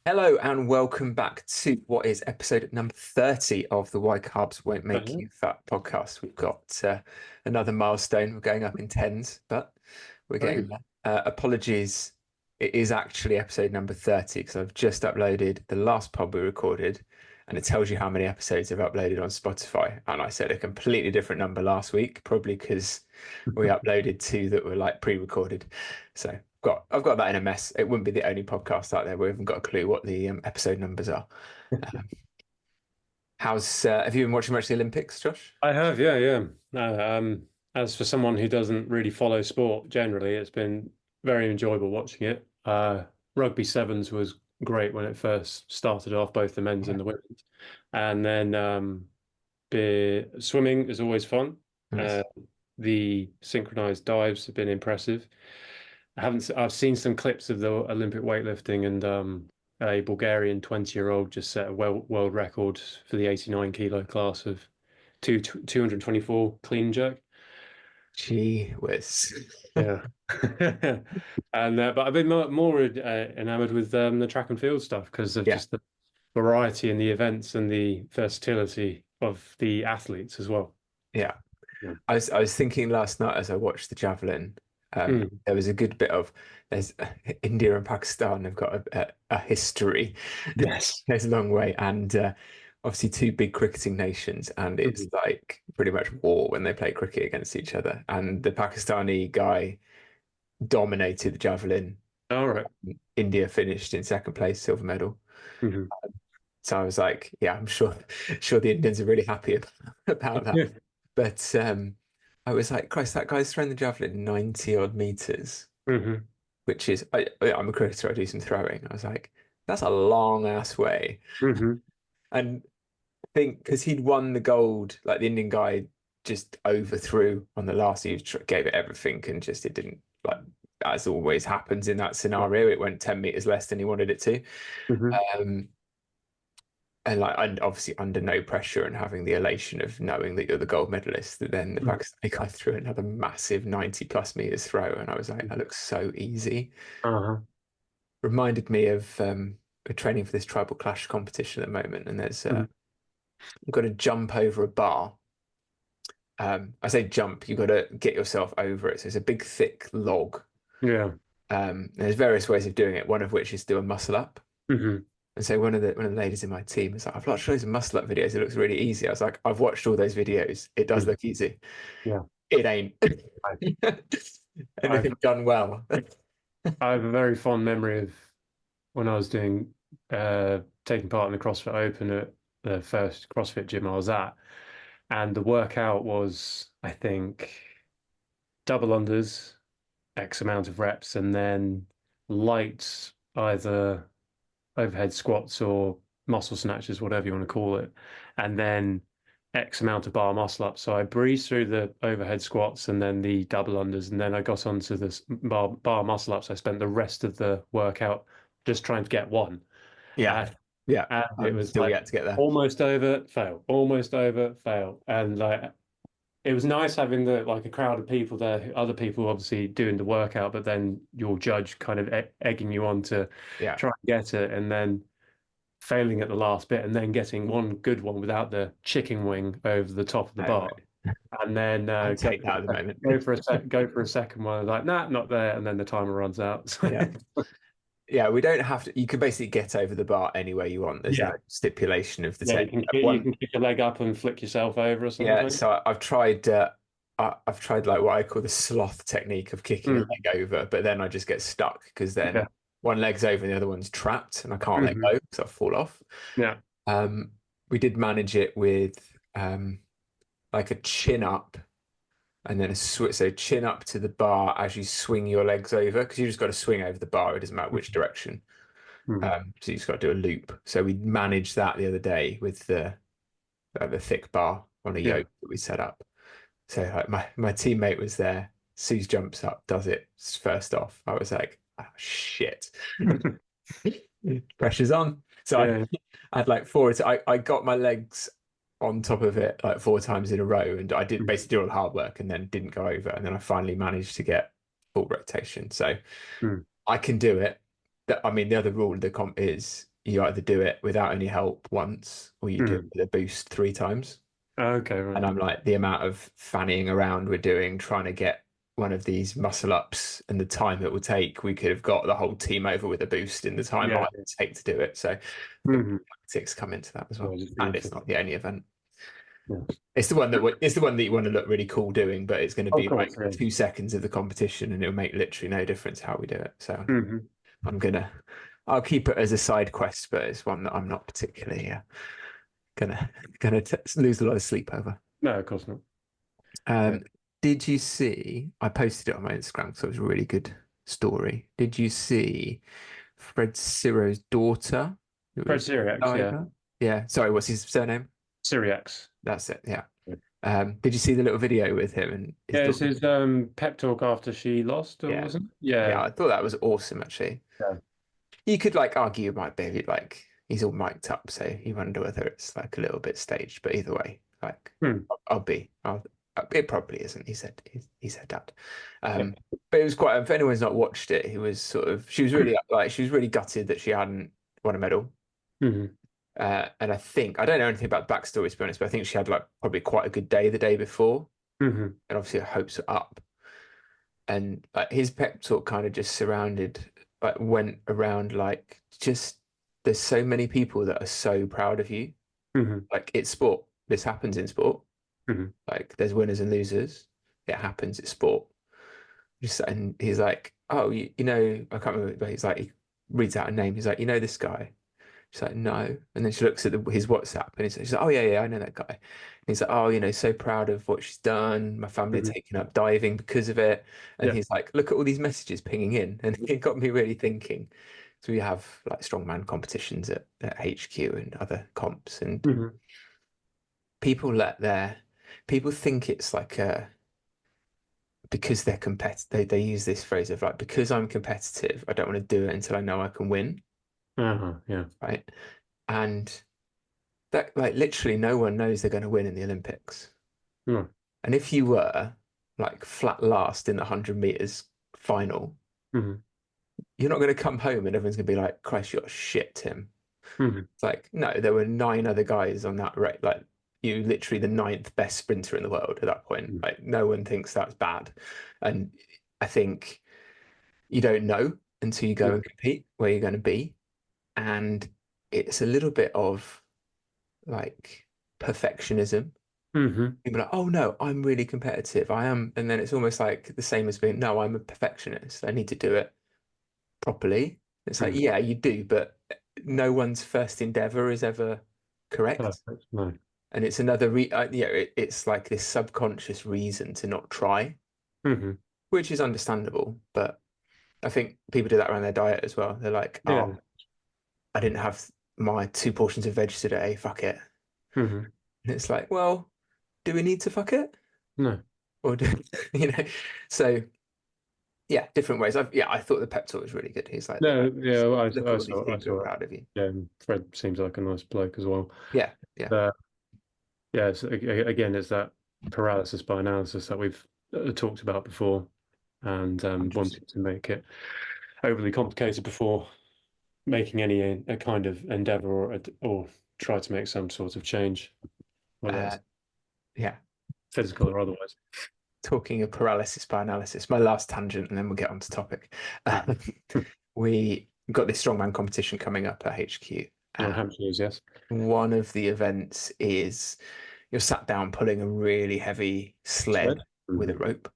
Hello and welcome back to what is episode number 30 of the Why Carbs Won't Make Uh-huh. You Fat podcast. We've got another milestone. We're going up in tens, but we're Very getting good. there. Apologies. It is actually episode number 30 because I've just uploaded the last pod we recorded and it tells you how many episodes I've uploaded on Spotify. And I said a completely different number last week, probably because we uploaded two that were like pre-recorded. So I've got that in a mess. It wouldn't be the only podcast out there where we haven't got a clue what the episode numbers are. Um, how's have you been watching much of the Olympics, Josh? I have, yeah, yeah. No, as for someone who doesn't really follow sport generally, it's been very enjoyable watching it. Rugby sevens was great when it first started off, both the men's Yeah. and the women's. And then swimming is always fun. Nice. Uh, the synchronized dives have been impressive. I've seen some clips of the Olympic weightlifting and a Bulgarian 20-year-old just set a world record for the 89 kilo class of 224 clean jerk. Gee whiz. Yeah. And but I've been more enamored with the track and field stuff because of Yeah, just the variety in the events and the versatility of the athletes as well. yeah. Yeah. I was thinking last night as I watched the javelin, Mm. there was a good bit of there's India and Pakistan have got a history. Yes. There's a long way, and obviously two big cricketing nations, and it's Mhm. like pretty much war when they play cricket against each other. And the Pakistani guy dominated the javelin. All right. India finished in second place, silver medal. Mhm. So I was like, yeah, I'm sure the Indians are really happy about that. But I was like, Christ, that guy's thrown the javelin 90 odd meters, Mhm. which is I'm a cricketer, I do some throwing. I was like, that's a long ass way. Mhm. And I think because he'd won the gold, like the Indian guy just overthrew on the last, he gave it everything and just it didn't like as always happens in that scenario, it went 10 meters less than he wanted it to. Mhm. Um, and like and obviously under no pressure and having the elation of knowing that you're the gold medalist, that then the Mhm. Pakistani guy threw another massive 90 plus meters throw, and I was like, that looks so easy. Uh-huh. Reminded me of we're training for this tribal clash competition at the moment, and there's Mhm. you've got to jump over a bar. I say jump, you've got to get yourself over it. So it's a big thick log. Yeah. There's various ways of doing it, one of which is do a muscle up. Mhm. And so one of the ladies in my team is like, I've watched loads of muscle up videos. It looks really easy. I was like, I've watched all those videos. It does Mhm. look easy. Yeah. It ain't. I, I've Anything done well. I have a very fond memory of when I was doing taking part in the CrossFit Open at the first CrossFit gym I was at, and the workout was, I think, double unders, X amount of reps, and then light either overhead squats or muscle snatches, whatever you want to call it, and then X amount of bar muscle ups. So I breezed through the overhead squats and then the double unders, and then I got onto the bar muscle ups. I spent the rest of the workout just trying to get one, Yeah. and, Yeah. and it I'm was still like yet to get there. almost over, fail, almost over, fail, and like it was nice having the like a crowd of people there, other people obviously doing the workout, but then your judge kind of egging you on to Yeah. try and get it, and then failing at the last bit and then getting one good one without the chicken wing over the top of the No, bar, and then I'll take that at the moment. go for a second one. Like, nah, not there, and then the timer runs out. Yeah. Yeah, we don't have to. You can basically get over the bar any way you want. There's no Yeah, stipulation of the yeah, technique. you One, can kick your leg up and flick yourself over or something, yeah. can't So I've tried. I've tried like what I call the sloth technique of kicking a you? leg over, but then I just get stuck because Yeah. then one leg's over and the other one's trapped, and I can't let Mhm. go because I fall off. Yeah. Um, we did manage it with like a chin up and then a switch. So chin up to the bar as you swing your legs over because you just got to swing over the bar. It doesn't matter which direction. Mhm. So you just got to do a loop. So we managed that the other day with the thick bar on a Yeah. yoke that we set up. So like my teammate was there. Suze jumps up, does it first off. I was like, oh, shit, pressure's on. So I, Yeah. I had like four. I got my legs on top of it like four times in a row, and I did basically do all the hard work, and then didn't go over, and then I finally managed to get full rotation. So Mhm. I can do it. I mean, the other rule of the comp is you either do it without any help once or you do it Mm. with a boost 3 times. Okay, And right. I'm like, the amount of fannying around we're doing trying to get one of these muscle ups and the time it will take, we could have got the whole team over with a boost in the time I Yeah. would take to do it. So I think Hmm. tactics come into that as well. Yeah, just the And it's effort. not the only event. Yeah. It's the one that you want to look really cool doing, but it's going to Of be course, like yeah. 2 seconds of the competition and it'll make literally no difference how we do it. So Hmm. I'm gonna I'll keep it as a side quest, but it's one that I'm not particularly gonna lose a lot of sleep over. No, of course not. Yeah. Um, did you see? I posted it on my Instagram, so it was a really good story. Did you see Fred Ciro's daughter, who Fred was Siriax, yeah. diver? Yeah, sorry, what's his surname? Syriax. That's it. Yeah. Yeah, Did you see the little video with him and his it's daughter? his pep talk after she lost, or Yeah, wasn't it? yeah, Yeah. I thought that was awesome actually. Yeah. You could like argue it might be like he's all mic'd up, so you wonder whether it's like a little bit staged. But either way, like Hmm. I'll it probably isn't. He said that. Yeah. But it was quite. If anyone's not watched it, he was sort of. She was really gutted that she hadn't won a medal. Hmm. And I think I don't know anything about the backstory to be honest, but I think she had like probably quite a good day the day before, Hmm. and obviously her hopes are up. And like his pep talk kind of just went around like just there's so many people that are so proud of you. Hmm. Like it's sport. This happens in sport. Hmm. Like there's winners and losers. It happens. It's sport. Just and he's like, oh, you know, I can't remember, but he's like, he reads out a name. He's like, you know this guy. She's like, no. And then she looks at his WhatsApp and she's like, oh yeah, yeah, I know that guy. And he's like, oh, you know, so proud of what she's done. My family are Hmm. taking up diving because of it. And Yeah. he's like, look at all these messages pinging in. And it got me really thinking. So we have like strongman competitions at HQ and other comps, and Hmm. people let their people think it's like a because they're competitive. They use this phrase of like, because I'm competitive, I don't want to do it until I know I can win, Uh-huh. Yeah. right? And that like literally no one knows they're going to win in the Olympics. No. And if you were like flat last in the 100 meters final, Hmm. you're not going to come home and everyone's going to be like, Christ, you're shit, Tim. Hmm. It's like, no, there were 9 other guys on that rate. Like you literally the ninth best sprinter in the world at that point. Like no one thinks that's bad. And I think you don't know until you go and compete where you're going to be. And it's a little bit of like perfectionism. Hmm. People are like, oh no, I'm really competitive. I am. And then it's almost like the same as being, no, I'm a perfectionist. I need to do it properly. It's like, Hmm. yeah, you do, but no one's first endeavor is ever correct. Perfect. No. And it's it's like this subconscious reason to not try, Hmm. which is understandable. But I think people do that around their diet as well. They're like, oh, Yeah. I didn't have my 2 portions of veg today. Fuck it. Hmm. And it's like, well, do we need to fuck it? No. Or do, you know? So yeah, different ways. I thought the pep talk was really good. He's like, look, No. Yeah. Well, look at all these I people who are saw it. proud of you. Yeah. And Fred seems like a nice bloke as well. Yeah, yeah, Uh, yeah. So, again, it's that paralysis by analysis that we've talked about before, and 100%. wanting to make it overly complicated before making any a kind of endeavor or try to make some sort of change, whether Uh, that's yeah. physical or otherwise. Talking of paralysis by analysis, my last tangent, and then we'll get on to topic. Mhm. We got this strongman competition coming up at HQ. On Hampshires, yes. One of the events is you're sat down pulling a really heavy Sled. sled with a Hmm. rope,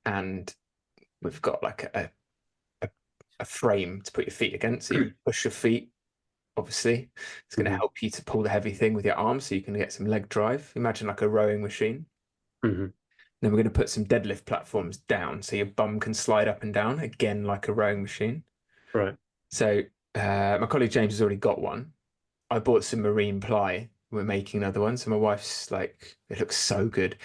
and we've got like a, a frame to put your feet against. So you push your feet, obviously. It's going to Hmm. help you to pull the heavy thing with your arms so you can get some leg drive. Imagine like a rowing machine. Hmm. Then we're going to put some deadlift platforms down so your bum can slide up and down, again, like a rowing machine. Right. So my colleague James has already got one. I bought some marine ply. We're making another one. So my wife's like, it looks so good.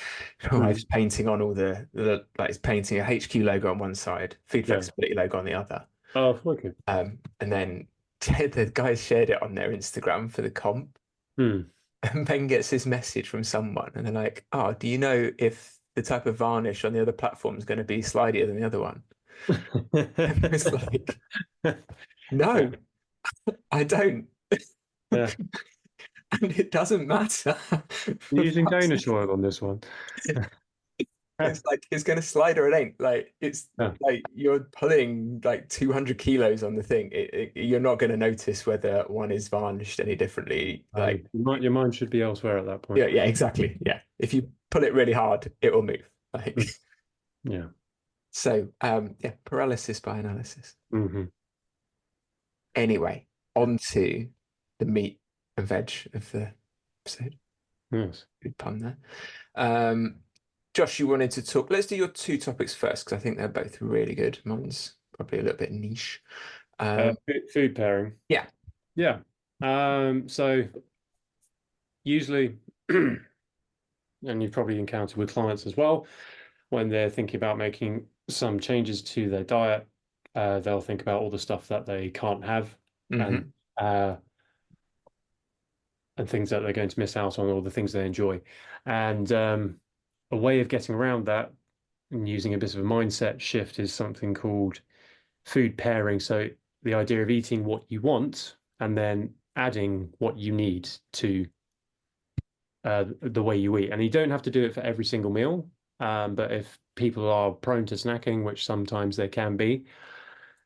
My wife's Hmm. painting on all the like, it's painting a HQ logo on one side, feed Yeah. flexibility logo on the other. Oh, okay. And then the guys shared it on their Instagram for the comp. Hmm. And Ben gets this message from someone, and they're like, "Oh, do you know if the type of varnish on the other platform is going to be slidier than the other one?" And it's like, Yeah. no. I don't. Yeah. And it doesn't matter. You're For using fuck's Danish sake. oil on this one. It's like it's gonna slide or it ain't. Like it's Yeah. like you're pulling like 200 kilos on the thing. You're not gonna notice whether one is varnished any differently. Like Your mind should be elsewhere at that yeah, point. yeah, exactly. Yeah. If you pull it really hard, it will move. Like Mm. Yeah. so yeah, paralysis by analysis. Hmm. Anyway, on to the meat and veg of the episode. Yes. Good pun there. Um, Josh, you wanted to talk. Let's do your two topics first because I think they're both really good. Mine's probably a little bit niche. Um, Food pairing. yeah. Yeah. So usually, and you've probably encountered with clients as well, when they're thinking about making some changes to their diet, they'll think about all the stuff that they can't have and Hmm. uh, and things that they're going to miss out on, all the things they enjoy. And a way of getting around that and using a bit of a mindset shift is something called food pairing. So the idea of eating what you want and then adding what you need to the way you eat. And you don't have to do it for every single meal. But if people are prone to snacking, which sometimes they can be,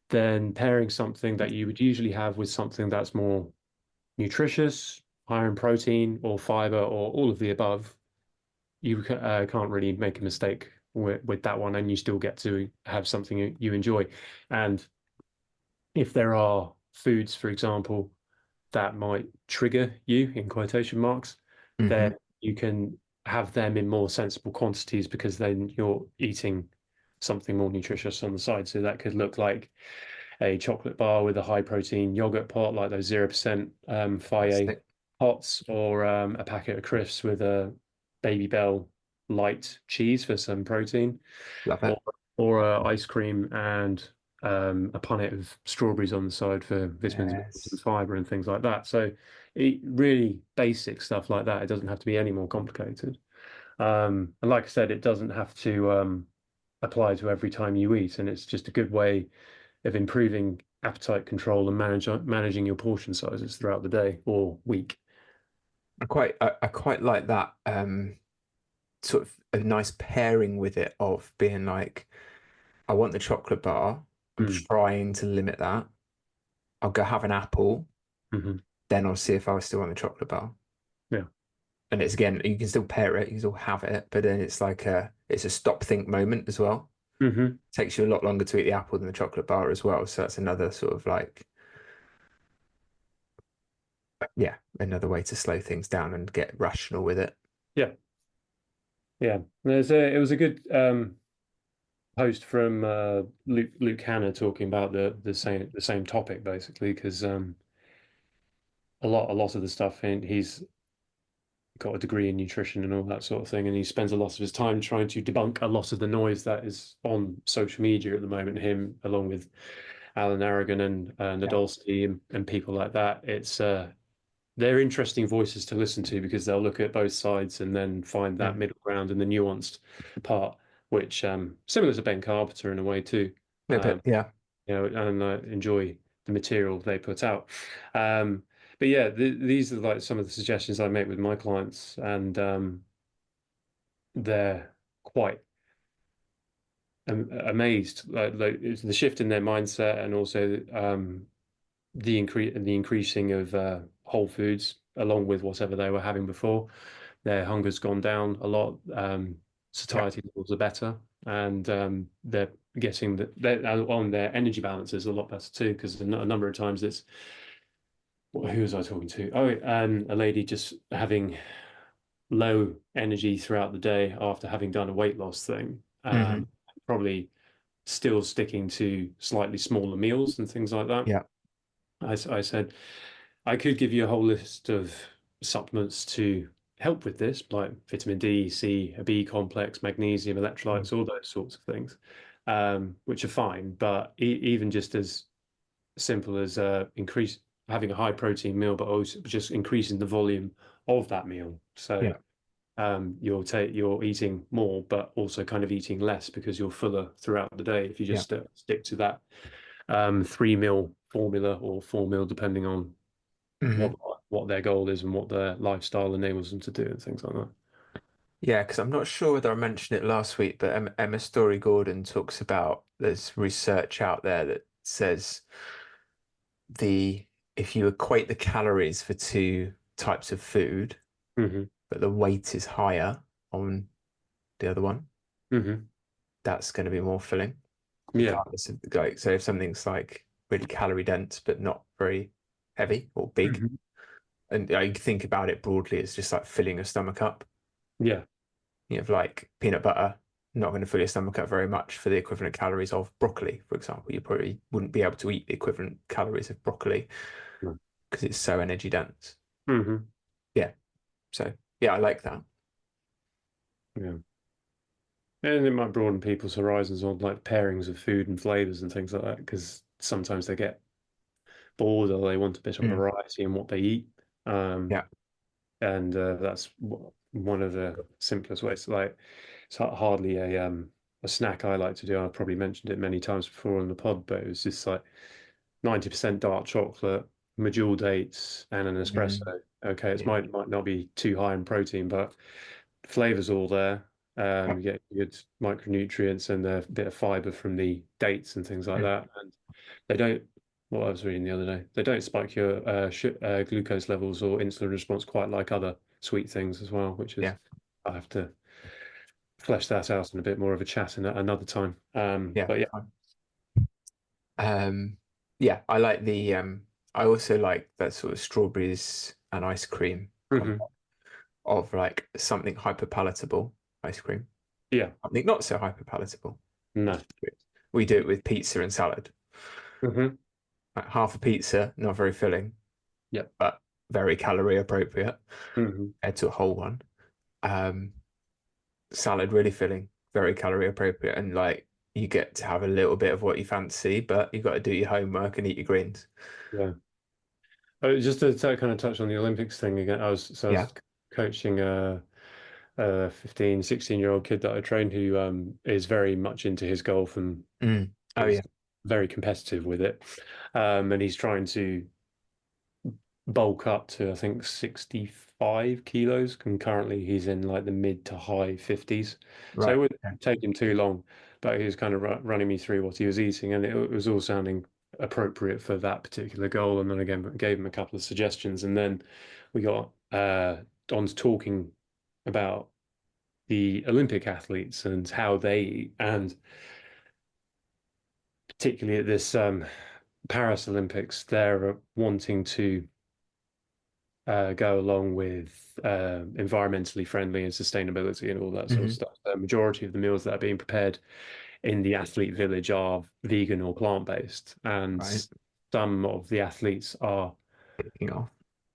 then pairing something that you would usually have with something that's more nutritious, higher in protein or fiber or all of the above, you can't really make a mistake with that one, and you still get to have something you enjoy. And if there are foods, for example, that might trigger you in quotation marks, then Hmm. you can have them in more sensible quantities because then you're eating something more nutritious on the side. So that could look like a chocolate bar with a high protein yogurt pot, like those 0% Fage Fantastic. pots, or a packet of crisps with a Baby Bell light cheese for some protein, Love or it. ice cream and a punnet of strawberries on the side for vitamins, minerals, and Yes. fiber and things like that. So really basic stuff like that. It doesn't have to be any more complicated. And like I said, it doesn't have to apply to every time you eat, and it's just a good way of improving appetite control and managing your portion sizes throughout the day or week. I quite like that sort of a nice pairing with it of being like, I want the chocolate bar. I'm Mm. trying to limit that. I'll go have an apple, Hmm. then I'll see if I still want the chocolate bar. Yeah. And it's again, you can still pair it, you can still have it, but then it's a stop think moment as well. Hmm. Takes you a lot longer to eat the apple than the chocolate bar as well. So that's another sort of like, yeah, another way to slow things down and get rational with it. Yeah. Yeah. It was a good post from Luke Hanna talking about the same topic basically because a lot of the stuff, and he's got a degree in nutrition and all that sort of thing, and he spends a lot of his time trying to debunk a lot of the noise that is on social media at the moment. Him along with Alan Aragon and Yeah. Nadolski and people like that. They're interesting voices to listen to because they'll look at both sides and then find that Mm. middle ground and the nuanced part, which similar to Ben Carpenter in a way too. No, but yeah, And I enjoy the material they put out. Um, but yeah, these are like some of the suggestions I make with my clients, and they're quite amazed. Like it's the shift in their mindset, and also the increasing of whole foods along with whatever they were having before. Their hunger's gone down a lot. yeah. Satiety levels are better, and they're getting they're on their energy balance is a lot better too. Because a number of times it's who was I talking to? Oh, a lady just having low energy throughout the day after having done a weight loss thing. Hmm. Probably still sticking to slightly smaller meals and things like that. Yeah. I said, I could give you a whole list of supplements to help with this, like vitamin D, C, a B complex, magnesium, Mm. electrolytes, all those sorts of things, which are fine. But even just as simple as increase having a high protein meal, but also just increasing the volume of that meal. So Yeah. you're eating more, but also kind of eating less because you're fuller throughout the day. If you Yeah. just stick to that 3 meal formula or formula, depending on what Hmm. what their goal is and what their lifestyle enables them to do and things like that. Yeah, because I'm not sure whether I mentioned it last week, but Emma Story Gordon talks about there's research out there that says the if you equate the calories for two types of food, Hmm. but the weight is higher on the other one, Hmm. that's going to be more filling, Yeah. regardless of the like. So if something's like really calorie dense but not very heavy or big, Hmm. and I think about it broadly as just like filling a stomach up. Yeah. You have like peanut butter, not going to fill your stomach up very much for the equivalent calories of broccoli, for example. You probably wouldn't be able to eat the equivalent calories of broccoli because it's so energy dense. Hmm. Yeah. So yeah, I like that. Yeah. And it might broaden people's horizons on like pairings of food and flavors and things like that, because sometimes they get bored or they want a bit of Mm, variety in what they eat. Um, yeah. and that's one of the simplest ways. Like it's hardly a snack I like to do. I've probably mentioned it many times before on the pod, but it was just like 90% dark chocolate, medjool dates, and an Mm, espresso. Okay, it yeah. might not be too high in protein, but flavor's all there. Yeah. You get good micronutrients and a bit of fiber from the dates and things like Mm, that. And they don't, what I was reading the other day, they don't spike your glucose levels or insulin response quite like other sweet things as well, which is, yeah. I have to flesh that out in a bit more of a chat in another time. Yeah. But yeah. Fine. Yeah, I like the I also like that sort of strawberries and ice cream Hmm. combo of like something hyper palatable ice cream, Yeah. something not so hyper palatable. No. We do it with pizza and salad. Hmm. Like half a pizza, not very filling, Yep. but very calorie appropriate Hmm. compared to a whole one. Um, Salad really filling, very calorie appropriate, and like you get to have a little bit of what you fancy, but you got to do your homework and eat your greens. Yeah. Just to kind of touch on the Olympics thing again, I Yeah. was coaching a 15, 16-year-old kid that I trained who is very much into his golf and Mm. Oh is yeah. very competitive with it. And he's trying to bulk up to, I think, 65 kilos. And currently he's in like the mid to high 50s. So it Right. wouldn't Okay. take him too long, but he was kind of running me through what he was eating, and it was all sounding appropriate for that particular goal. And then again, gave him a couple of suggestions. And then we got on to talking about the Olympic athletes and how they eat. And particularly at this Paris Olympics, they're wanting to go along with environmentally friendly and sustainability and all that sort of Hmm. stuff. The majority of the meals that are being prepared in the athlete village are vegan or plant-based, and Right. some of the athletes are, Kicking off.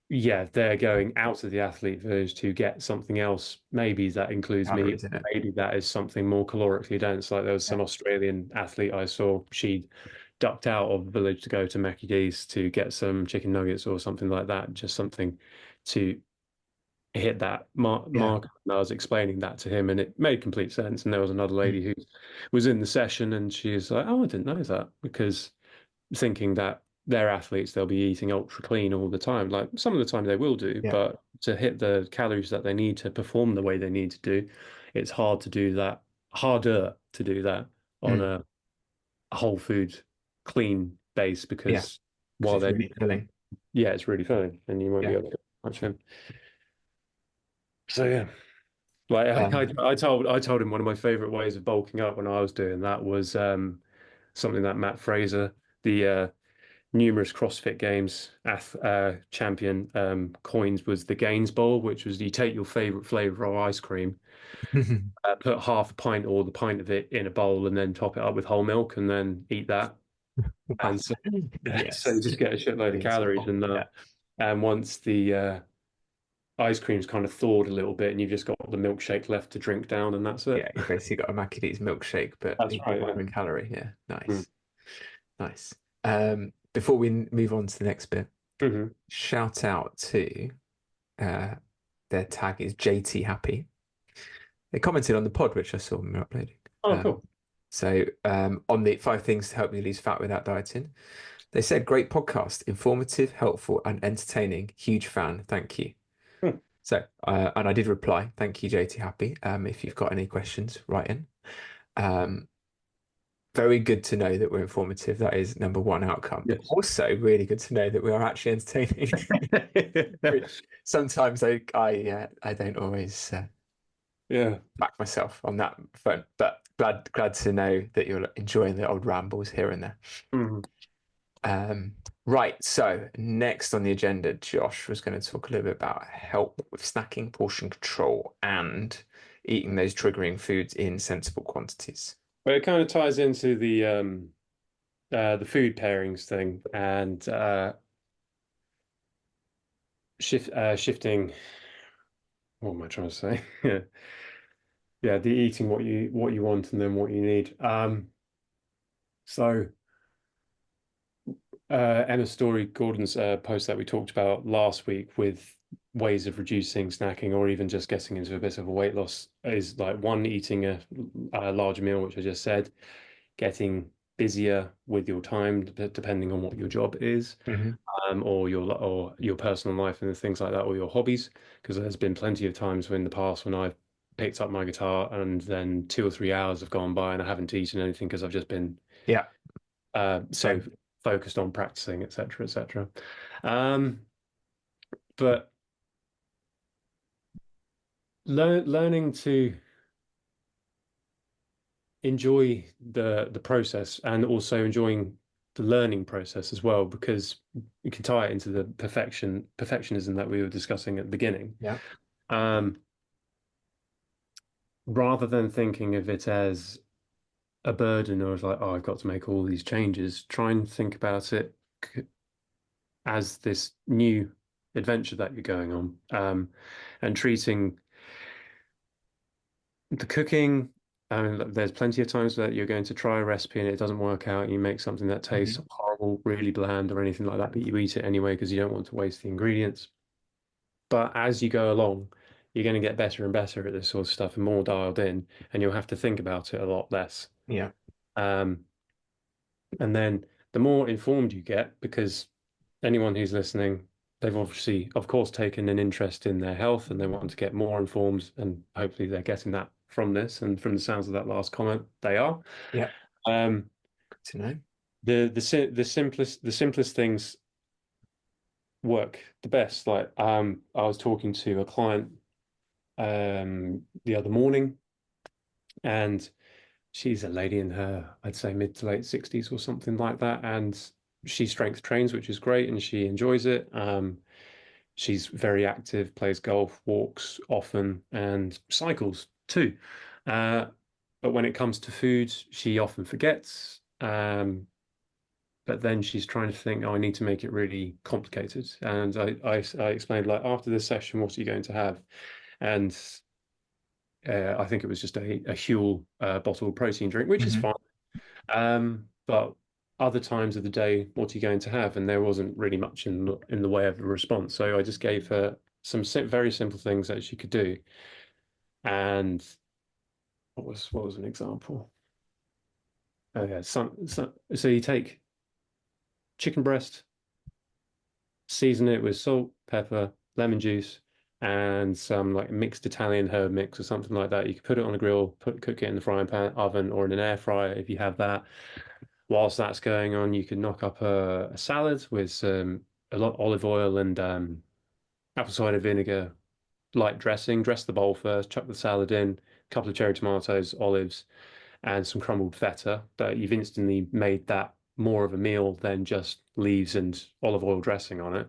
yeah, they're going out of the athlete village to get something else. Maybe that includes meat. Calories in it. Maybe that is something more calorically dense. Like there was Yeah. some Australian athlete I saw, she ducked out of the village to go to Mackie D's to get some chicken nuggets or something like that. Just something to hit that Yeah. mark. And I was explaining that to him, and it made complete sense. And there was another Mm. lady who was in the session, and she was like, "Oh, I didn't know that," because thinking that they're athletes, they'll be eating ultra clean all the time. Like some of the time they will do, Yeah. but to hit the calories that they need to perform the way they need to do, it's hard to do that, harder to do that on Mm. a whole food clean base Yeah. because Because while it's they're, really filling. yeah, it's really filling and you won't be Yeah. able to get much in. So yeah. Like Um, I told him one of my favorite ways of bulking up when I was doing that was something that Matt Fraser, the numerous CrossFit Games champion, coins was the Gains Bowl, which was you take your favorite flavor of ice cream, put half a pint or the pint of it in a bowl, and then top it up with whole milk, and then eat that. wow. And so, so you Yes. just get a shitload of Gains calories, bowl. Yeah. and once the ice cream's kind of thawed a little bit, and you've just got the milkshake left to drink down, and that's it. Yeah. You basically got a Mackie D's milkshake, but That's even right. higher Yeah. in calorie. Yeah. Mm. Nice. Nice. Before we move on to the next bit, Hmm. shout out to uh, their tag is JT Happy. They commented on the pod, which I saw when we were uploading. Oh, Um, cool. on the 5 things to help you lose fat without dieting. They said, great podcast, informative, helpful, and entertaining. Huge fan. Thank you. Hmm. So, and I did reply, thank you, JT Happy. If you've got any questions, write in. Um, very good to know that we're informative. That is number one outcome. But Yes. also, really good to know that we are actually entertaining, which sometimes I don't always Yeah. back myself on that front. But glad to know that you're enjoying the old rambles here and there. Mhm. Um, right. So next on the agenda, Josh was going to talk a little bit about help with snacking, portion control, and eating those triggering foods in sensible quantities. But it kind of ties into the food pairings thing and shifting. What am I trying to say? Yeah, yeah, the eating what you want and then what you need. So Emma Story Gordon's post that we talked about last week with ways of reducing snacking or even just getting into a bit of a weight loss is like one, eating a large meal, which I just said, getting busier with your time, depending on what your job is, Hmm. or your personal life and things like that, or your hobbies. Because there's been plenty of times in the past when I've picked up my guitar and then 2 or 3 hours have gone by and I haven't eaten anything because I've just been Yeah. so Same. focused on practicing, etc., etc. Um, but learning to enjoy the process and also enjoying the learning process as well, because you can tie it into the perfectionism that we were discussing at the beginning. Yeah. Um, rather than thinking of it as a burden or as like, oh, I've got to make all these changes, try and think about it as this new adventure that you're going on, and treating the cooking. I mean, there's plenty of times that you're going to try a recipe and it doesn't work out. You make something that tastes Hmm. horrible, really bland, or anything like that, but you eat it anyway because you don't want to waste the ingredients. But as you go along, you're going to get better and better at this sort of stuff and more dialed in, and you'll have to think about it a lot less. Yeah. Um, and then the more informed you get, because anyone who's listening, they've obviously, of course, taken an interest in their health and they want to get more informed, and hopefully they're getting that from this. And from the sounds of that last comment, they are. Yeah. Um, Good to know. the simplest things work the best. Like I was talking to a client the other morning, and she's a lady in her, I'd say, mid to late 60s or something like that, and she strength trains, which is great, and she enjoys it. She's very active, plays golf, walks often, and cycles too. Uh, but when it comes to food, she often forgets. But then she's trying to think, oh, I need to make it really complicated. And I explained, like, after this session, what are you going to have? And I think it was just a Huel bottled protein drink, which is Hmm. fine. But other times of the day, what are you going to have? And there wasn't really much in the way of a response. So I just gave her some very simple things that she could do. And what was an example? Oh yeah, so you take chicken breast, season it with salt, pepper, lemon juice, and some like mixed Italian herb mix or something like that. You could put it on a grill, cook it in the frying pan, oven, or in an air fryer if you have that. Whilst that's going on, you can knock up a salad with a lot olive oil and apple cider vinegar, light dressing. Dress the bowl first, chuck the salad in, a couple of cherry tomatoes, olives, and some crumbled feta. But you've instantly made that more of a meal than just leaves and olive oil dressing on it.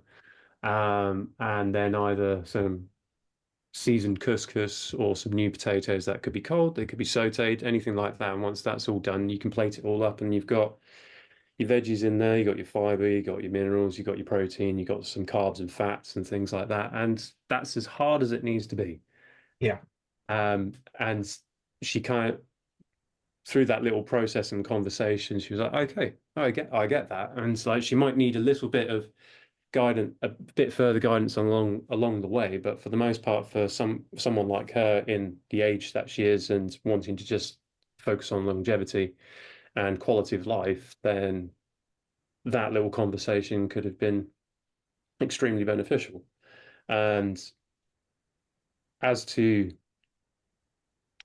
And then either some seasoned couscous or some new potatoes that could be cold, they could be sauteed, anything like that. And once that's all done, you can plate it all up and you've got your veggies in there, you got your fiber, you got your minerals, you got your protein, you got some carbs and fats and things like that. And that's as hard as it needs to be. Yeah. And she kind of through that little process and conversation, she was like, okay, I get that. And it's like she might need a little bit of guidance, a bit further guidance along the way. But for the most part, for someone like her in the age that she is and wanting to just focus on longevity and quality of life, then that little conversation could have been extremely beneficial. And as to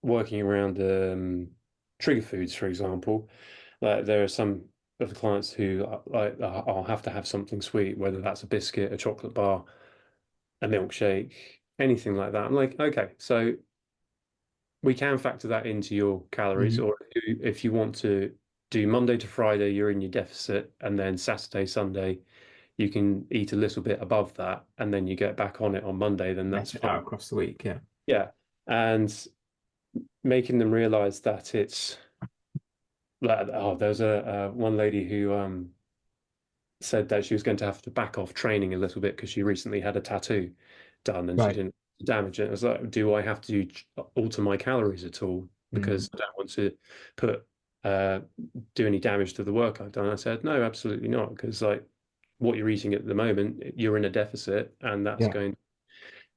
working around trigger foods, for example, like there are some of the clients who like I'll have to have something sweet, whether that's a biscuit, a chocolate bar, a milkshake, anything like that. I'm like, okay, so we can factor that into your calories, Hmm. or if you want to do Monday to Friday, you're in your deficit, and then Saturday, Sunday, you can eat a little bit above that, and then you get back on it on Monday, then that's Measure it out fine. across the week. Yeah. Yeah. And making them realize that it's like, oh, there's a one lady who said that she was going to have to back off training a little bit because she recently had a tattoo done and she Right. didn't damage it. I was like, do I have to alter my calories at all Mm. because I don't want to put uh, do any damage to the work I've done? I said, no, absolutely not, because like what you're eating at the moment, you're in a deficit, and that's Yeah. going to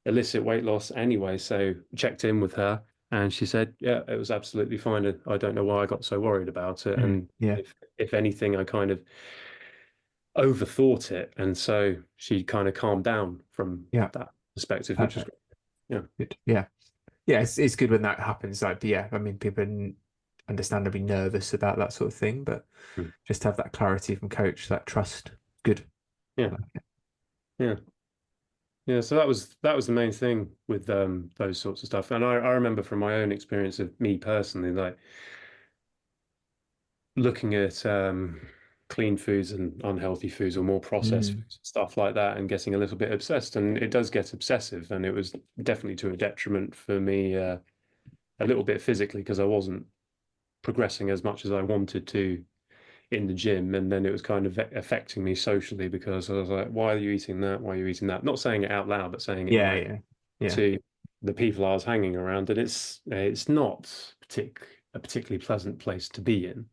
elicit weight loss anyway. So checked in with her. And she said, "Yeah, it was absolutely fine. And I don't know why I got so worried about it. Mm. And Yeah. if anything, I kind of overthought it, and so she kind of calmed down from Yeah. that perspective, which is Perfect. great. Yeah. Good. Yeah. Yeah. It's good when that happens. Like, but yeah, I mean, people are understandably nervous about that sort of thing, but Mm. just have that clarity from coach, that trust. Good. Yeah. Yeah. Yeah. So that was the main thing with those sorts of stuff. And I remember from my own experience of me personally, like looking at clean foods and unhealthy foods or more processed Mm. foods, stuff like that, and getting a little bit obsessed. And it does get obsessive, and it was definitely to a detriment for me a little bit physically because I wasn't progressing as much as I wanted to in the gym, and then it was kind of affecting me socially because I was like, "Why are you eating that? Why are you eating that?" Not saying it out loud, but saying it Yeah. like Yeah. Yeah. to the people I was hanging around, and it's not a particularly pleasant place to be in.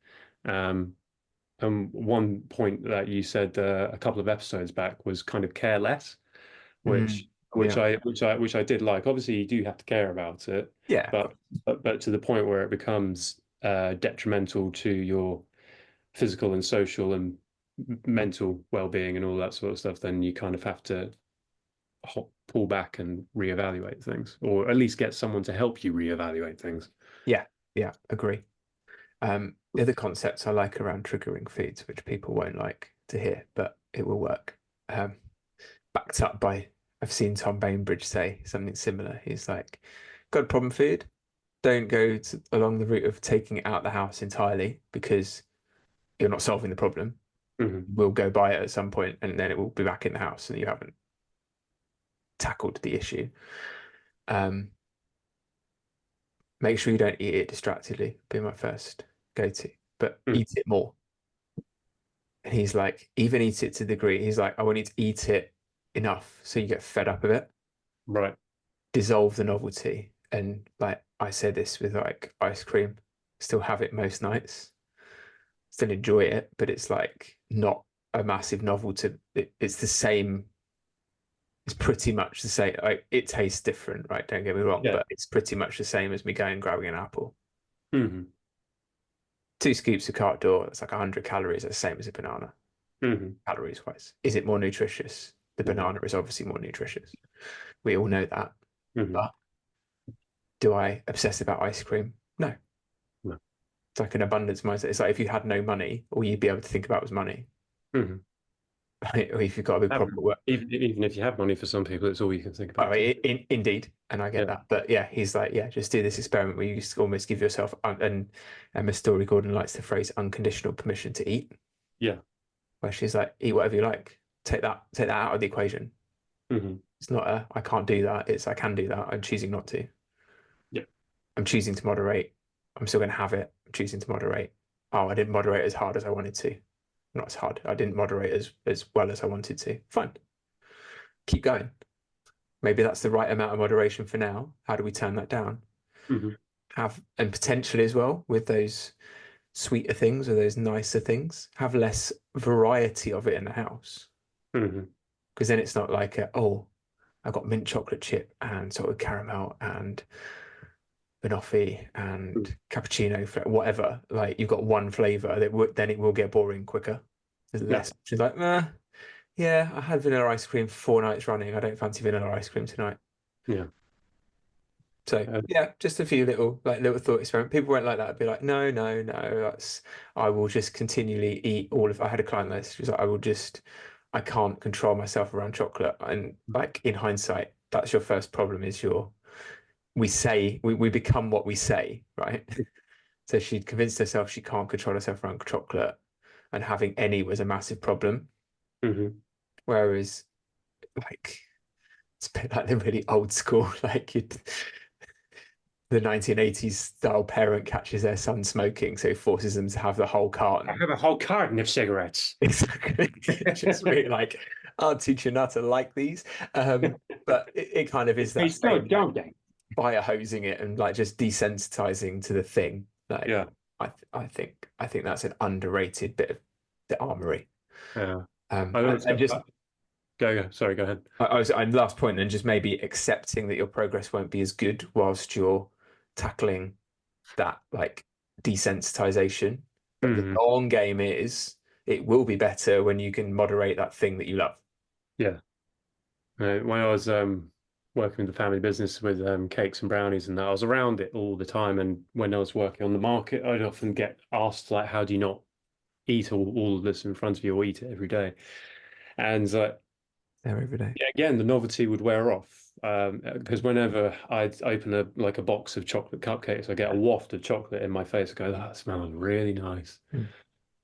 Um, and one point that you said a couple of episodes back was kind of care less, Mm. which which Yeah. I which I which I did like. Obviously, you do have to care about it, Yeah. but to the point where it becomes detrimental to your physical and social and mental well-being and all that sort of stuff, then you kind of have to pull back and reevaluate things, or at least get someone to help you reevaluate things. Yeah. Yeah. Agree. The other concepts I like around triggering feeds, which people won't like to hear, but it will work. Um, Backed up by, I've seen Tom Bainbridge say something similar. He's like, got a problem food? Don't go along the route of taking it out of the house entirely because you're not solving the problem. Hmm. We'll go buy it at some point and then it will be back in the house and you haven't tackled the issue. Um, Make sure you don't eat it distractedly, be my first go to, but eat it more. And he's like, even eat it to the degree. He's like, I want you to eat it enough so you get fed up of it, Right. dissolve the novelty. And like I say this with like ice cream, still have it most nights, still enjoy it, but it's like not a massive novelty. It's the same. It's pretty much the same. Like it tastes different, right? Don't get me wrong, Yeah. but it's pretty much the same as me going and grabbing an apple. Hmm. Two scoops of cart door, that's like 100 calories, that's the same as a banana, Hmm. calories wise. Is it more nutritious? The No. banana is obviously more nutritious. We all know that. Hmm. But do I obsess about ice cream? No. No. It's like an abundance mindset. It's like if you had no money, all you'd be able to think about was money. Hmm. Right? Or if you've got a big problem at work. Even if you have money, for some people, it's all you can think Oh, about too. indeed, and I get Yeah. that. But yeah, he's like, yeah, just do this experiment where you almost give yourself, and Emma Story Gordon likes the phrase unconditional permission to eat, Yeah. where she's like, eat whatever you like. Take that out of the equation. Hmm. It's not a I can't do that. It's I can do that. I'm choosing not to. Yeah. I'm choosing to moderate. I'm still going to have it. I'm choosing to moderate. Oh, I didn't moderate as hard as I wanted to. Not as hard. I didn't moderate as well as I wanted to. Fine. Keep going. Maybe that's the right amount of moderation for now. How do we turn that down? Hmm. Have and potentially as well with those sweeter things or those nicer things, have less variety of it in the house. Hmm. Because then it's not like oh, I got mint chocolate chip and salted caramel and banoffee and cappuccino, whatever. Like you've got one flavor that then it will get boring quicker. There's Yeah. less options. Like, yeah, I had vanilla ice cream 4 nights running. I don't fancy vanilla ice cream tonight. Yeah. So Uh, yeah, just a few little thought experiment. People won't like that. I'd be like, no, no, no. I will just continually eat all of. I had a client list. She was like, I can't control myself around chocolate. And like in hindsight, that's your first problem. We become what we say, right? So she'd convinced herself she can't control herself around chocolate, and having any was a massive problem. mhm. Whereas like it's a bit like the really old school, the 1980s style parent catches their son smoking, so forces them to have the whole I carton. have a whole carton of cigarettes. Exactly. Just really like, I'll teach you not to like these. But it kind of They is that taste good, same like don't they? fire hosing it and like just desensitizing to the thing. Like Yeah. I think that's an underrated bit of the armory. Yeah. Um, I and, always and go, just go. Sorry, go ahead. and last point, and just maybe accepting that your progress won't be as good whilst you're tackling that like desensitization. But the Mhm. long game is it will be better when you can moderate that thing that you love. Yeah. When I was working with the family business with cakes and brownies and that, I was around it all the time. And when I was working on the market, I'd often get asked like, "How do you not eat all of this in front of you or eat it every day?" And There every day. yeah, again, the novelty would wear off. Because whenever I'd open a box of chocolate cupcakes, I get a waft of chocolate in my face. I go, that smells really nice. Mm.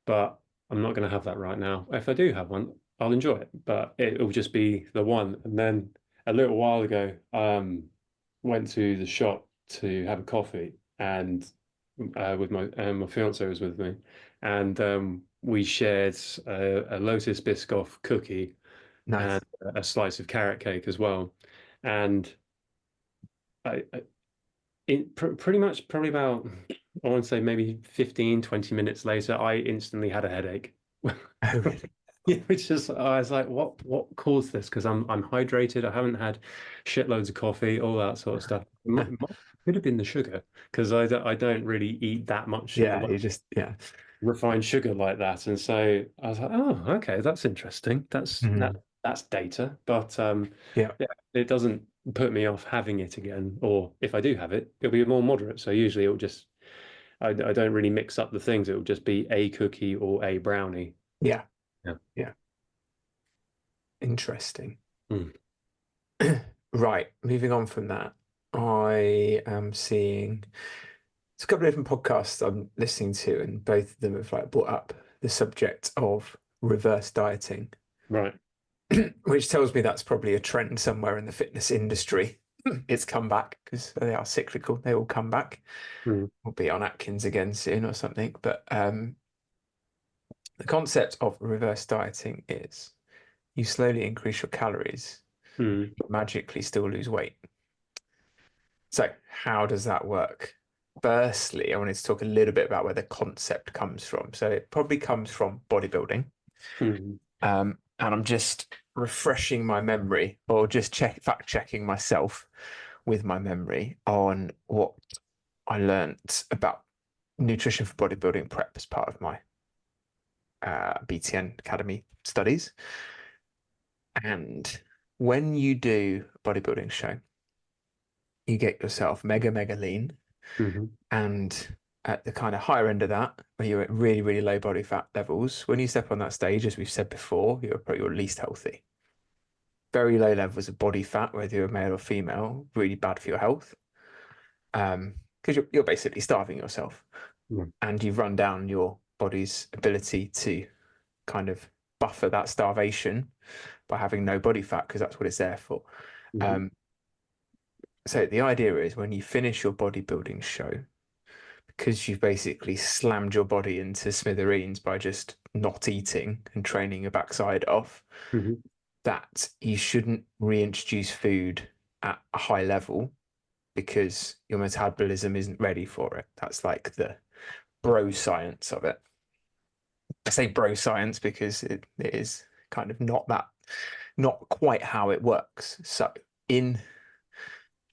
But I'm not going to have that right now. If I do have one, I'll enjoy it, but it will just be the one. And then a little while ago, went to the shop to have a coffee, and with my fiance was with me, and we shared a Lotus Biscoff cookie and Nice. a slice of carrot cake as well. And I pretty much probably about, I want to say maybe 15, 20 minutes later, I instantly had a headache. Oh, really? Yeah, which is I was like, what caused this? Because I'm hydrated. I haven't had shitloads of coffee, all that sort of stuff. Could have been the sugar because I don't really eat that much of the Yeah, you just yeah. refined sugar like that. And so I was like, oh, okay, that's interesting. Mhm. That's data. But Yeah, yeah, it doesn't put me off having it again. Or if I do have it, it'll be more moderate. So usually it'll just I don't really mix up the things. It will just be a cookie or a brownie. yeah, Yeah. yeah. Interesting. Mm. Right, moving on from that, I am seeing it's a couple of different podcasts I'm listening to, and both of them have like brought up the subject of reverse dieting, Right. which tells me that's probably a trend somewhere in the fitness industry. It's come back because they are cyclical. They will come back. Mm. We'll be on Atkins again soon or something. But the concept of reverse dieting is you slowly increase your calories, Mm. but magically still lose weight. So, how does that work? Firstly, I wanted to talk a little bit about where the concept comes from. So, it probably comes from bodybuilding. Mm. And I'm just refreshing my memory or just fact checking myself with my memory on what I learned about nutrition for bodybuilding prep as part of my BTN Academy studies. And when you do a bodybuilding show, you get yourself mega, mega lean. Mhm. And at the kind of higher end of that, where you're at really, really low body fat levels, when you step on that stage, as we've said before, you're probably your least healthy. Very low levels of body fat, whether you're male or female, really bad for your health. Because you're basically starving yourself Mm. and you've run down your body's ability to kind of buffer that starvation by having no body fat because that's what it's there for. Mhm. Um, so the idea is when you finish your bodybuilding show, because you've basically slammed your body into smithereens by just not eating and training your backside off, Mhm. that you shouldn't reintroduce food at a high level because your metabolism isn't ready for it. That's like the bro science of it. I say bro science because it is kind of not quite how it works. So in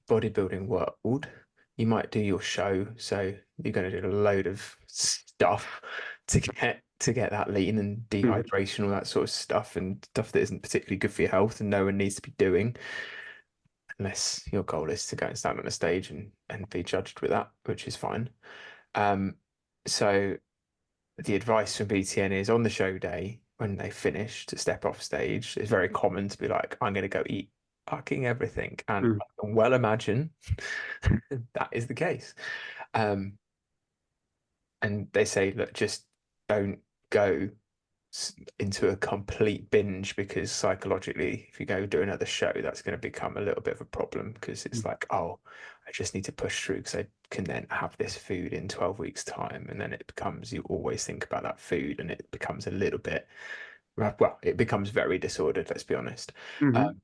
bodybuilding world, you might do your show, so you're going to do a load of stuff to get that lean and Mm. dehydration, all that sort of stuff, and stuff that isn't particularly good for your health and no one needs to be doing unless your goal is to go and stand on a stage and be judged with that, which is fine. Um, so the advice from BTN is on the show day when they finish to step off stage, it's very common to be like, I'm going to go eat fucking everything. And Mm. I can well imagine that is the case. Um, and they say, look, just don't go into a complete binge because psychologically, if you go do another show, that's going to become a little bit of a problem because it's Mm. like, oh, I just need to push through because I can then have this food in 12 weeks' time. And then it becomes, you always think about that food and it becomes a little bit, well, it becomes very disordered, let's be honest. Mhm. Um,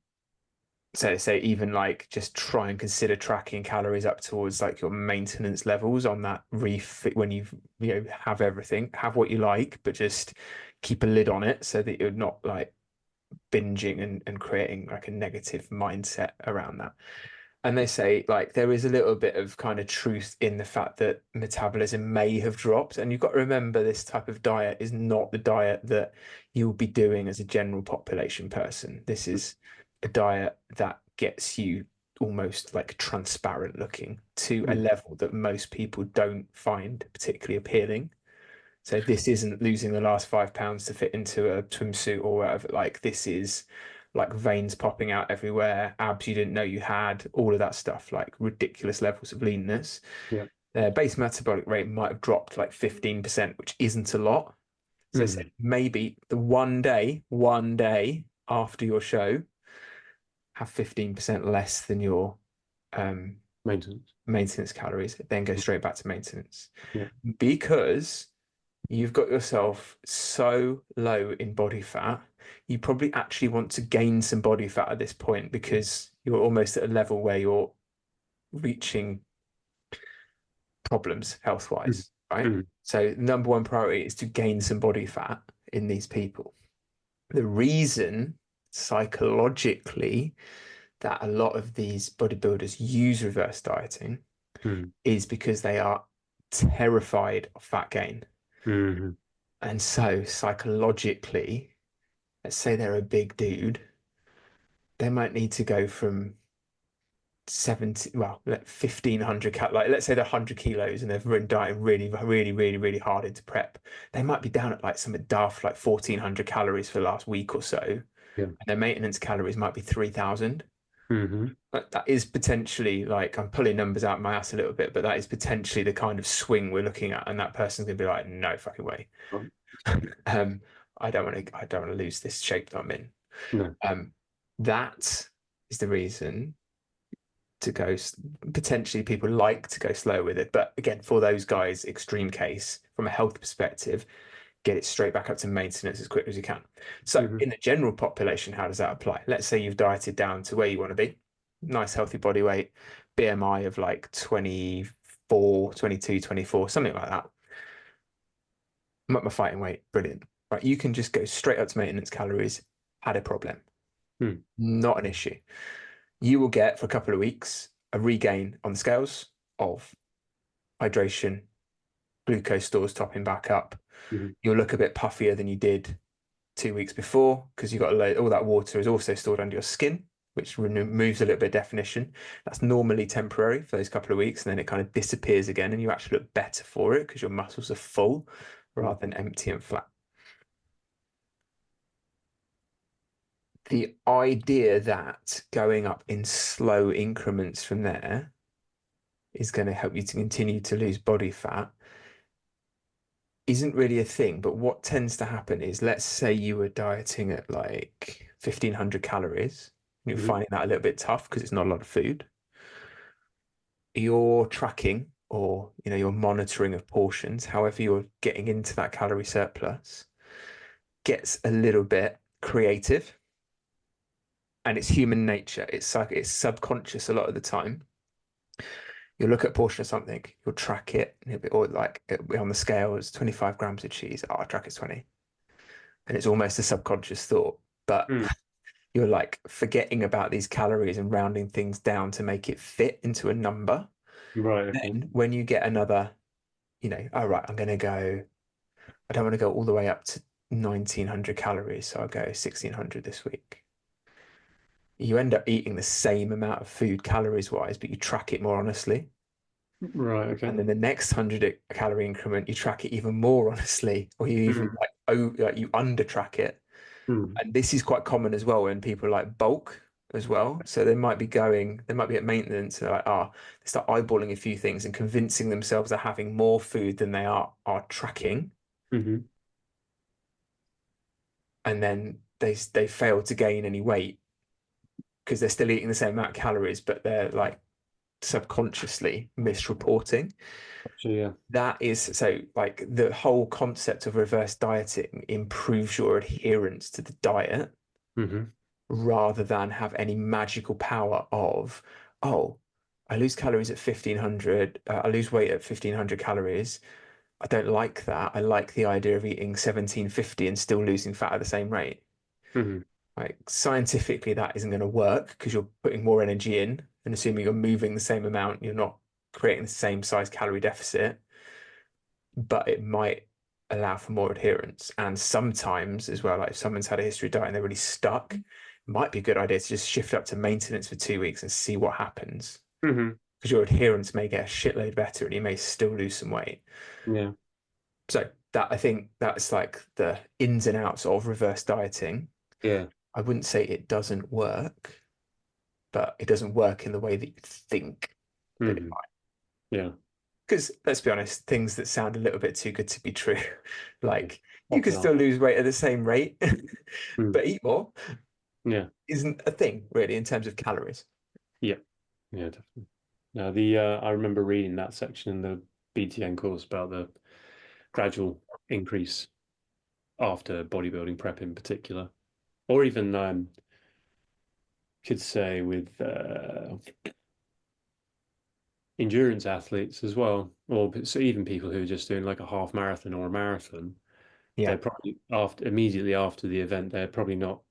so say even like just try and consider tracking calories up towards like your maintenance levels on that refit when you have everything, have what you like, but just keep a lid on it so that you're not like binging and creating like a negative mindset around that. And they say like there is a little bit of kind of truth in the fact that metabolism may have dropped. And you've got to remember this type of diet is not the diet that you'll be doing as a general population person. This is a diet that gets you almost like transparent looking to a Mm. level that most people don't find particularly appealing. So this isn't losing the last 5 pounds to fit into a swimsuit or whatever. Like this is like veins popping out everywhere, abs you didn't know you had, all of that stuff, like ridiculous levels of leanness. Yeah. Their base metabolic rate might have dropped like 15%, which isn't a lot. So they said Mm. maybe the one day after your show, have 15% less than your um, Maintenance. maintenance calories, then go straight back to maintenance. Yeah. Because you've got yourself so low in body fat, you probably actually want to gain some body fat at this point because you're almost at a level where you're reaching problems health Mm. wise, right? Mm. So, number one priority is to gain some body fat in these people. The reason psychologically that a lot of these bodybuilders use reverse dieting Mm. is because they are terrified of fat gain. Mhm. And so, psychologically, let's say they're a big dude, they might need to go from 70, well, 1500 like let's say they're 100 kilos and they've been dieting really, really, really, really hard into prep. They might be down at like something daft, like 1400 calories for the last week or so. And Yeah. their maintenance calories might be 3000. Mhm. But that is potentially like, I'm pulling numbers out of my ass a little bit, but that is potentially the kind of swing we're looking at. And that person's gonna be like, no fucking way. Right. um, I don't want to lose this shape that I'm in. No. Um, that is the reason to go. Potentially, people like to go slow with it, but again, for those guys, extreme case from a health perspective, get it straight back up to maintenance as quick as you can. So, Mhm. in the general population, how does that apply? Let's say you've dieted down to where you want to be, nice healthy body weight, BMI of like 24, 22, 24, something like that. I'm at my fighting weight, brilliant. Right, you can just go straight up to maintenance calories. Had a problem. Mm. Not an issue. You will get for a couple of weeks a regain on the scales of hydration, glucose stores topping back up. Mhm. You'll look a bit puffier than you did 2 weeks before because you got all that water is also stored under your skin, which removes a little bit of definition. That's normally temporary for those couple of weeks, and then it kind of disappears again, and you actually look better for it because your muscles are full Mm. rather than empty and flat. The idea that going up in slow increments from there is going to help you to continue to lose body fat isn't really a thing. But what tends to happen is, let's say you were dieting at like 1500 calories, and you're Mhm. finding that a little bit tough because it's not a lot of food. Your tracking or your monitoring of portions, however you're getting into that calorie surplus, gets a little bit creative. And it's human nature. It's subconscious a lot of the time. You'll look at a portion of something, you'll track it, and or like it'll be on the scale, it's 25 grams of cheese. Oh, I track it's 20. And it's almost a subconscious thought. But Mm. you're like forgetting about these calories and rounding things down to make it fit into a number. Right. Okay. Then when you get another, all right, I'm going to go I don't want to go all the way up to 1900 calories, so I'll go 1600 this week. You end up eating the same amount of food calories wise, but you track it more honestly. Right. Okay. And then the next 100 calorie increment, you track it even more honestly, or you even Mm. like you under track it. Mm. And this is quite common as well when people like bulk as well. So they might be at maintenance, and they're like, they start eyeballing a few things and convincing themselves they're having more food than they are tracking. Hmm. And then they fail to gain any weight because they're still eating the same amount of calories, but they're like subconsciously misreporting. So yeah. That is so like the whole concept of reverse dieting improves your adherence to the diet Hmm. rather than have any magical power of, oh, I lose calories at 1500, I lose weight at 1500 calories. I don't like that. I like the idea of eating 1750 and still losing fat at the same rate. Hmm. Like scientifically, that isn't going to work because you're putting more energy in and assuming you're moving the same amount, you're not creating the same size calorie deficit, but it might allow for more adherence. And sometimes as well, like if someone's had a history of diet and they're really stuck, it might be a good idea to just shift up to maintenance for 2 weeks and see what happens. Hmm. Because your adherence may get a shitload better and you may still lose some weight. Yeah. So that I think that's like the ins and outs of reverse dieting. Yeah. I wouldn't say it doesn't work, but it doesn't work in the way that you think that it Hmm. might. Yeah. Because let's be honest, things that sound a little bit too good to be true, Yeah. like you could Often are. still lose weight at the same rate, Mm. but eat more, Yeah. isn't a thing really in terms of calories. Yeah. Yeah. Definitely. Now I remember reading that section in the BTN course about the gradual increase after bodybuilding prep in particular, or even could say with endurance athletes as well, or so even people who are just doing like a half marathon or a marathon, Yeah. they're probably after immediately after the event, they're probably not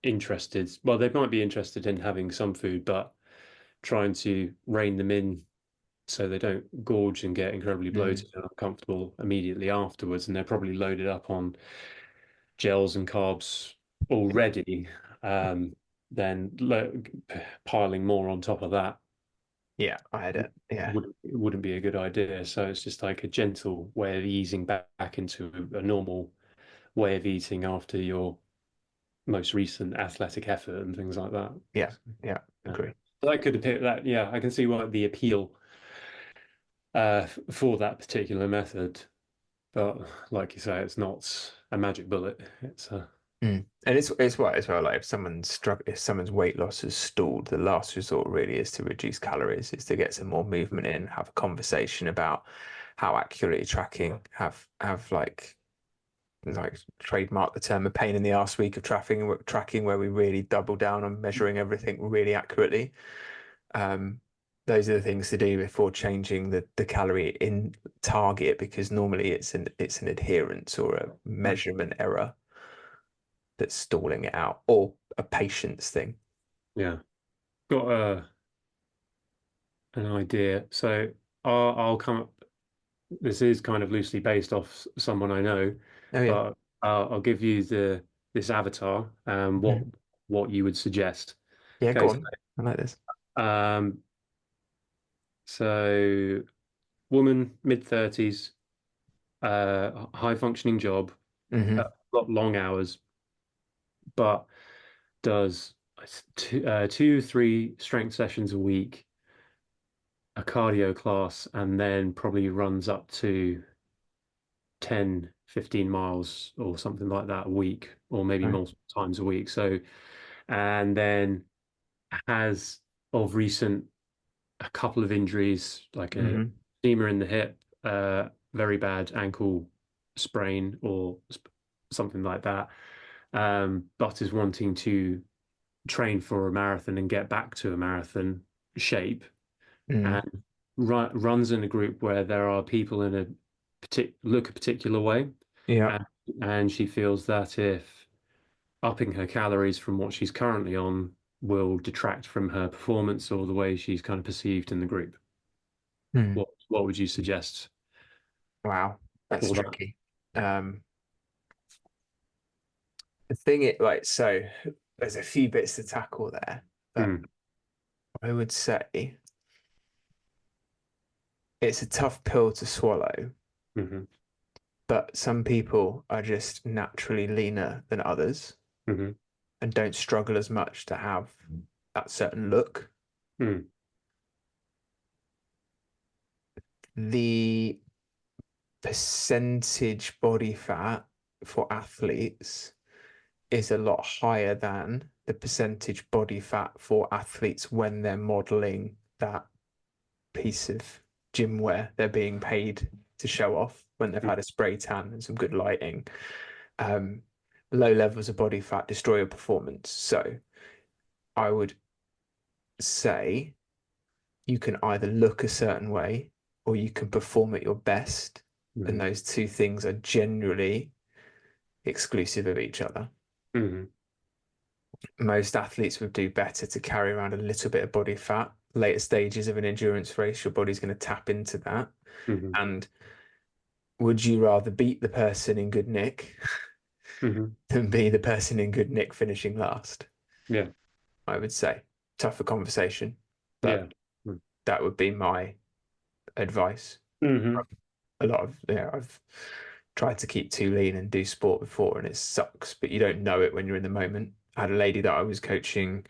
interested. Well, they might be interested in having some food, but trying to rein them in so they don't gorge and get incredibly Mm. bloated and uncomfortable immediately afterwards. And they're probably loaded up on gels and carbs already. Um, then piling more on top of that Yeah, I had it. Yeah. wouldn't be a good idea. So it's just like a gentle way of easing back into a normal way of eating after your most recent athletic effort and things like that. Yeah. Yeah. Yeah. Agree. So that could appear that, yeah, I can see what the appeal for that particular method. But like you say, it's not a magic bullet. It's a Mm. And it's what as well, like if someone's weight loss has stalled, the last resort really is to reduce calories, is to get some more movement in, have a conversation about how accurately tracking, have like trademark the term a pain in the ass week of tracking where we really double down on measuring everything really accurately. Um, those are the things to do before changing the calorie in target because normally it's an adherence or a measurement error that's stalling it out or a patience thing. yeah. Got an idea. So I'll come up. This is kind of loosely based off someone I know, Oh yeah. but I'll give you the this avatar and Mhm. what you would suggest. Yeah, Okay, go on. I like this. um, so woman mid-30s, high functioning job, Hmm. got long hours, but does two, 3 strength sessions a week, a cardio class, and then probably runs up to 10, 15 miles or something like that a week, or maybe Right. multiple times a week. So, and then has of recent a couple of injuries, like a Hmm. femur in the hip, very bad ankle sprain or something like that, but is wanting to train for a marathon and get back to a marathon shape, Mm. and runs in a group where there are people in a look a particular way, Yeah. and, and she feels that if upping her calories from what she's currently on will detract from her performance or the way she's kind of perceived in the group. Mm. What would you suggest? Wow. That's Or that. tricky. The thing it like so there's a few bits to tackle there, but Mm, I would say it's a tough pill to swallow, hmm but some people are just naturally leaner than others hmm and don't struggle as much to have that certain look. mm, The percentage body fat for athletes is a lot higher than the percentage body fat for athletes when they're modeling that piece of gym wear they're being paid to show off when they've mm, had a spray tan and some good lighting. Um, Low levels of body fat destroy your performance. So I would say you can either look a certain way or you can perform at your best. And mm, those two things are generally exclusive of each other. mm, Most athletes would do better to carry around a little bit of body fat. Later stages of an endurance race, your body's going to tap into that. mm, And would you rather beat the person in good nick mm, than be the person in good nick finishing last? yeah, I would say tougher conversation, but yeah. Mm, that would be my advice. hmm A lot of, I've tried to keep too lean and do sport before, and it sucks, but you don't know it when you're in the moment. I had a lady that I was coaching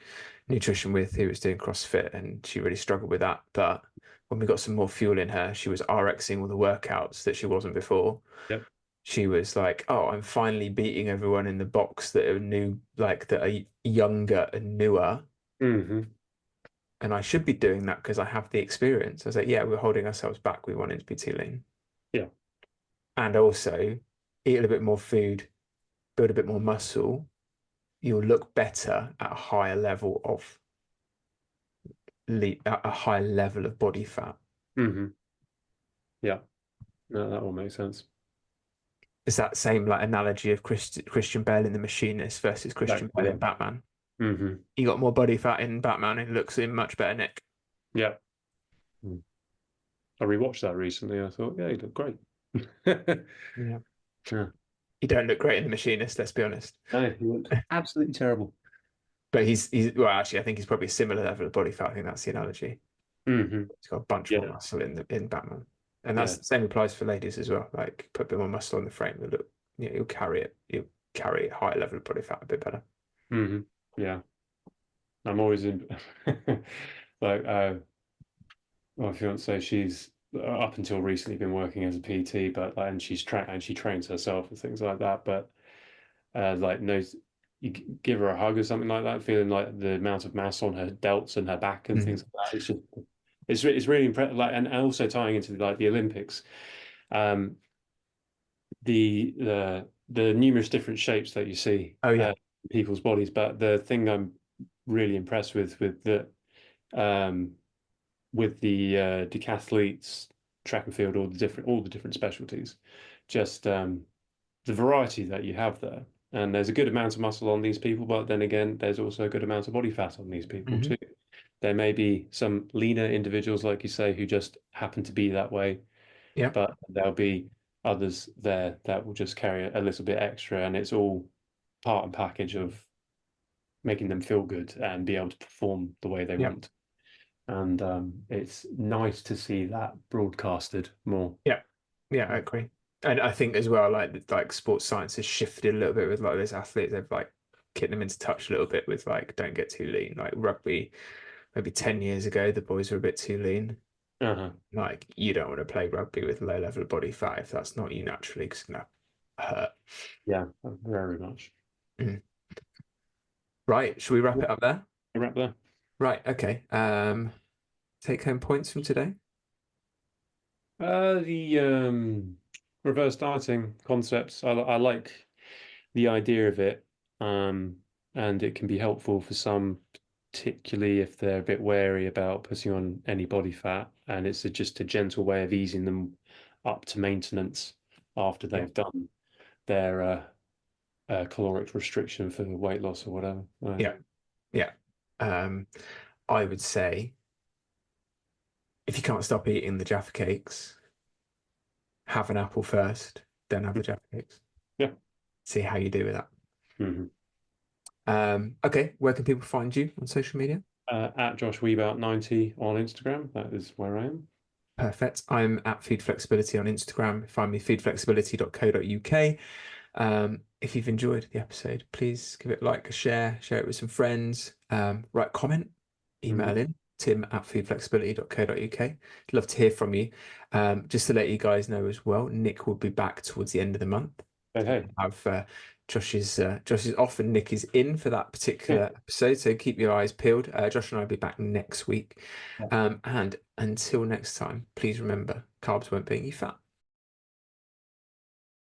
nutrition with who was doing CrossFit, and she really struggled with that. But when we got some more fuel in her, she was RXing all the workouts that she wasn't before. Yep. She was like, "Oh, I'm finally beating everyone in the box that are new, like that are younger and newer, hmm and I should be doing that because I have the experience." I was like, "Yeah, we're holding ourselves back. We wanted to be too lean." Yeah. And also eat a little bit more food, build a bit more muscle, you'll look better at a higher level of at a higher level of body fat. hmm Yeah. No, that all makes sense. It's that same like analogy of Christian Bale in The Machinist versus Christian Exactly. Bale Yeah. in Batman. hmm He got more body fat in Batman and looks in much better nick. Yeah. Mm. I rewatched that recently. I thought, yeah, he looked great. Yeah. Yeah. He don't look great in The Machinist, let's be honest. No, he looked absolutely terrible. But he's well, actually, I think he's probably a similar level of body fat. I think that's the analogy. hmm He's got a bunch more Yeah. muscle in Batman, and that's Yeah. the same applies for ladies as well. Like put a bit more muscle on the frame, you'll look, you'll carry it. You'll carry a higher level of body fat a bit better. Yeah. I'm always in like my fiance, she's up until recently been working as a PT, but like, and she trains herself and things like that. But like knows you give her a hug or something like that, feeling like the amount of mass on her delts and her back and Mm. things like that. It's really impressive. Like and also tying into like the Olympics, um, the numerous different shapes that you see Oh yeah. in people's bodies. But the thing I'm really impressed um, with the decathletes, track and field, all the different specialties, just the variety that you have there. And there's a good amount of muscle on these people, but then again, there's also a good amount of body fat on these people Hmm. too. There may be some leaner individuals, like you say, who just happen to be that way, Yeah. but there'll be others there that will just carry a little bit extra, and it's all part and package of making them feel good and be able to perform the way they Yeah. want. And it's nice to see that broadcasted more. Yeah. Yeah. I agree. And I think as well, like sports science has shifted a little bit with like those athletes. They've like kicked them into touch a little bit with like don't get too lean. Like rugby, maybe 10 years ago, the boys were a bit too lean. Uh-huh. Like you don't want to play rugby with low level of body fat if that's not you naturally, because it's gonna hurt. Yeah, very much. Mm. Right. Should we wrap it up there? A wrap there. Right. Okay. Take home points from today. The reverse dieting concepts, I like the idea of it, um, and it can be helpful for some, particularly if they're a bit wary about putting on any body fat, and it's just a gentle way of easing them up to maintenance after Yeah. they've done their caloric restriction for weight loss or whatever. Right. Yeah. Yeah. Um, I would say if you can't stop eating the Jaffa cakes, have an apple first, then have the Jaffa cakes. Yeah. See how you do with that. Hmm. Okay, where can people find you on social media? At Josh Weebout 90 on Instagram. That is where I am. Perfect. I'm at Feed Flexibility on Instagram. Find me feedflexibility.co.uk. If you've enjoyed the episode, please give it a like, a share it with some friends, write a comment, email Hmm. in tim@feedflexibility.co.uk. Love to hear from you. Just to let you guys know as well, Nick will be back towards the end of the month. Hey, hey. Have Josh is off and Nick is in for that Yeah. particular episode, so keep your eyes peeled. Josh and I will be back next week. Yeah. And until next time, please remember, carbs won't make you fat.